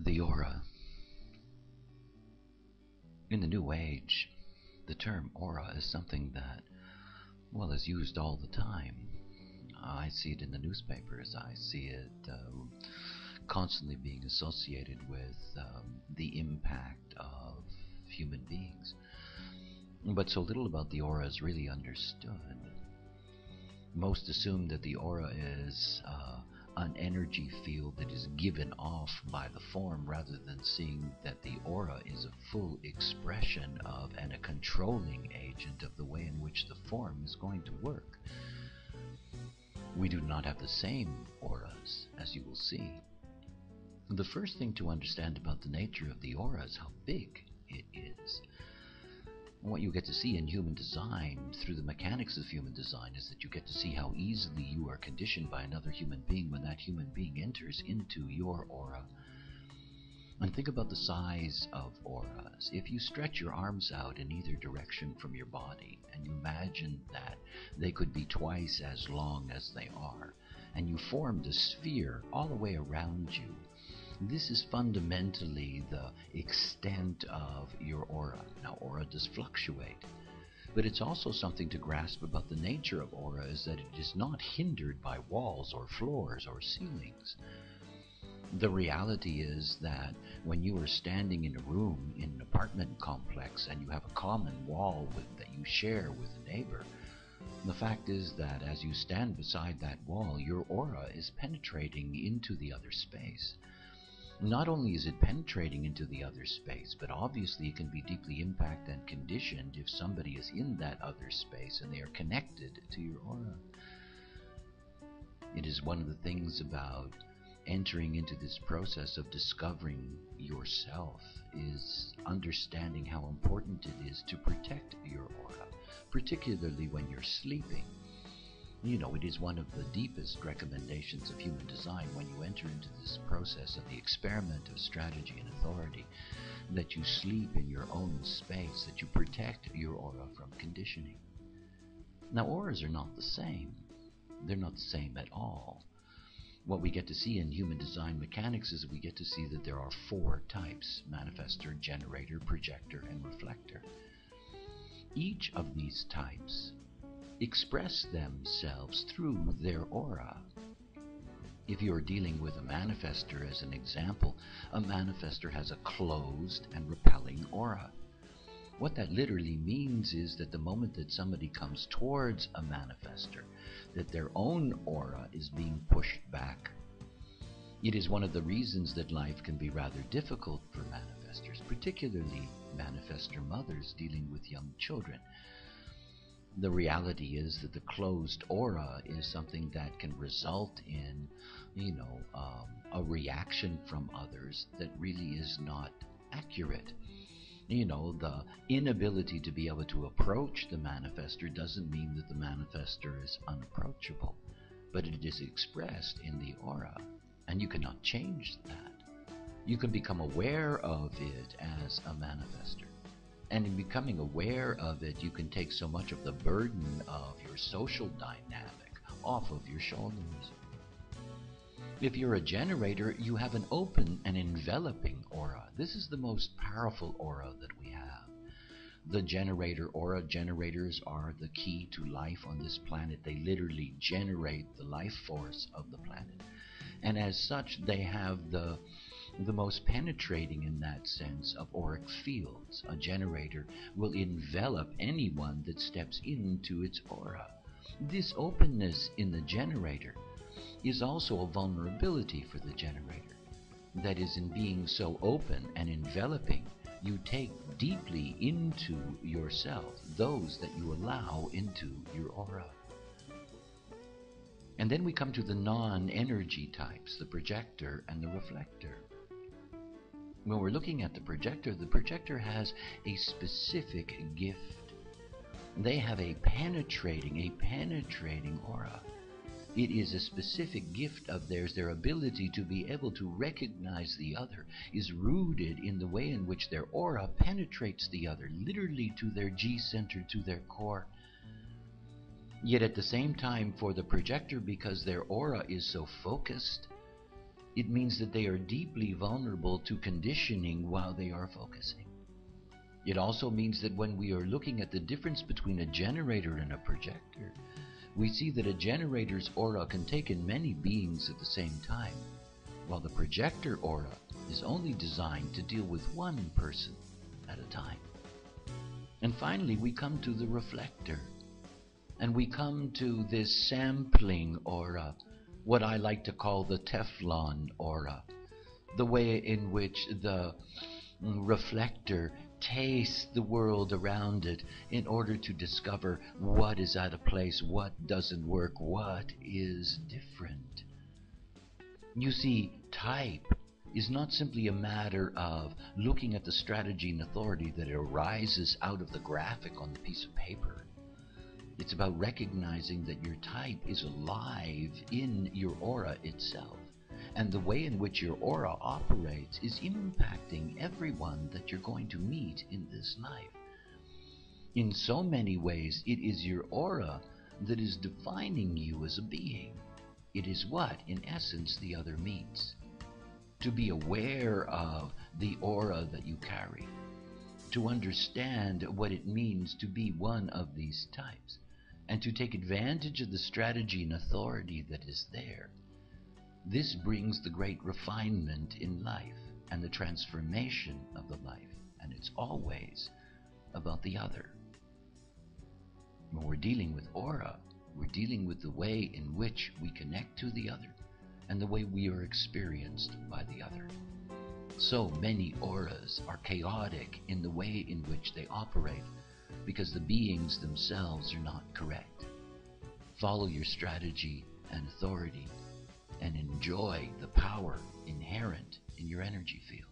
The aura. In the New Age, the term aura is something that, well, is used all the time. I see it in the newspapers. I see it constantly being associated with the impact of human beings. But so little about the aura is really understood. Most assume that the aura is an energy field that is given off by the form, rather than seeing that the aura is a full expression of and a controlling agent of the way in which the form is going to work. We do not have the same auras, as you will see. The first thing to understand about the nature of the aura is how big it is. What you get to see in human design, through the mechanics of human design, is that you get to see how easily you are conditioned by another human being when that human being enters into your aura. And think about the size of auras. If you stretch your arms out in either direction from your body, and you imagine that they could be twice as long as they are, and you formed a sphere all the way around you, this is fundamentally the extent of your aura. Now, aura does fluctuate, but it's also something to grasp about the nature of aura, is that it is not hindered by walls or floors or ceilings. The reality is that when you are standing in a room in an apartment complex and you have a common wall that you share with a neighbor, the fact is that as you stand beside that wall, your aura is penetrating into the other space. Not only is it penetrating into the other space, but obviously it can be deeply impacted and conditioned if somebody is in that other space and they are connected to your aura. It is one of the things about entering into this process of discovering yourself, is understanding how important it is to protect your aura, particularly when you're sleeping. You know, it is one of the deepest recommendations of human design when you enter into this process of the experiment of strategy and authority, that you sleep in your own space, that you protect your aura from conditioning. Now, auras are not the same. They're not the same at all. What we get to see in human design mechanics is we get to see that there are 4 types: manifestor, generator, projector, and reflector. Each of these types express themselves through their aura. If you're dealing with a manifestor, as an example, a manifestor has a closed and repelling aura. What that literally means is that the moment that somebody comes towards a manifestor, that their own aura is being pushed back. It is one of the reasons that life can be rather difficult for manifestors, particularly manifestor mothers dealing with young children. The reality is that the closed aura is something that can result in, a reaction from others that really is not accurate. The inability to be able to approach the manifestor doesn't mean that the manifestor is unapproachable, but it is expressed in the aura, and you cannot change that. You can become aware of it as a manifestor, and in becoming aware of it, you can take so much of the burden of your social dynamic off of your shoulders. If you're a generator, you have an open and enveloping aura. This is the most powerful aura that we have. The generator aura, generators are the key to life on this planet. They literally generate the life force of the planet. And as such, they have the most penetrating, in that sense, of auric fields. A generator will envelop anyone that steps into its aura. This openness in the generator is also a vulnerability for the generator. That is, in being so open and enveloping, you take deeply into yourself those that you allow into your aura. And then we come to the non-energy types, the projector and the reflector. When we're looking at the projector has a specific gift. They have a penetrating aura. It is a specific gift of theirs. Their ability to be able to recognize the other is rooted in the way in which their aura penetrates the other, literally to their G-center, to their core. Yet at the same time, for the projector, because their aura is so focused, It means that they are deeply vulnerable to conditioning while they are focusing. It also means that when we are looking at the difference between a generator and a projector, we see that a generator's aura can take in many beings at the same time, while the projector aura is only designed to deal with one person at a time. And finally, we come to the reflector, and we come to this sampling aura, what I like to call the Teflon aura, the way in which the reflector tastes the world around it in order to discover what is out of place, what doesn't work, what is different. You see, type is not simply a matter of looking at the strategy and authority that arises out of the graphic on the piece of paper. It's about recognizing that your type is alive in your aura itself, and the way in which your aura operates is impacting everyone that you're going to meet in this life. In so many ways, it is your aura that is defining you as a being. It is what, in essence, the other means. To be aware of the aura that you carry, to understand what it means to be one of these types, and to take advantage of the strategy and authority that is there. This brings the great refinement in life and the transformation of the life, and it's always about the other. When we're dealing with aura, we're dealing with the way in which we connect to the other and the way we are experienced by the other. So many auras are chaotic in the way in which they operate because the beings themselves are not correct. Follow your strategy and authority and enjoy the power inherent in your energy field.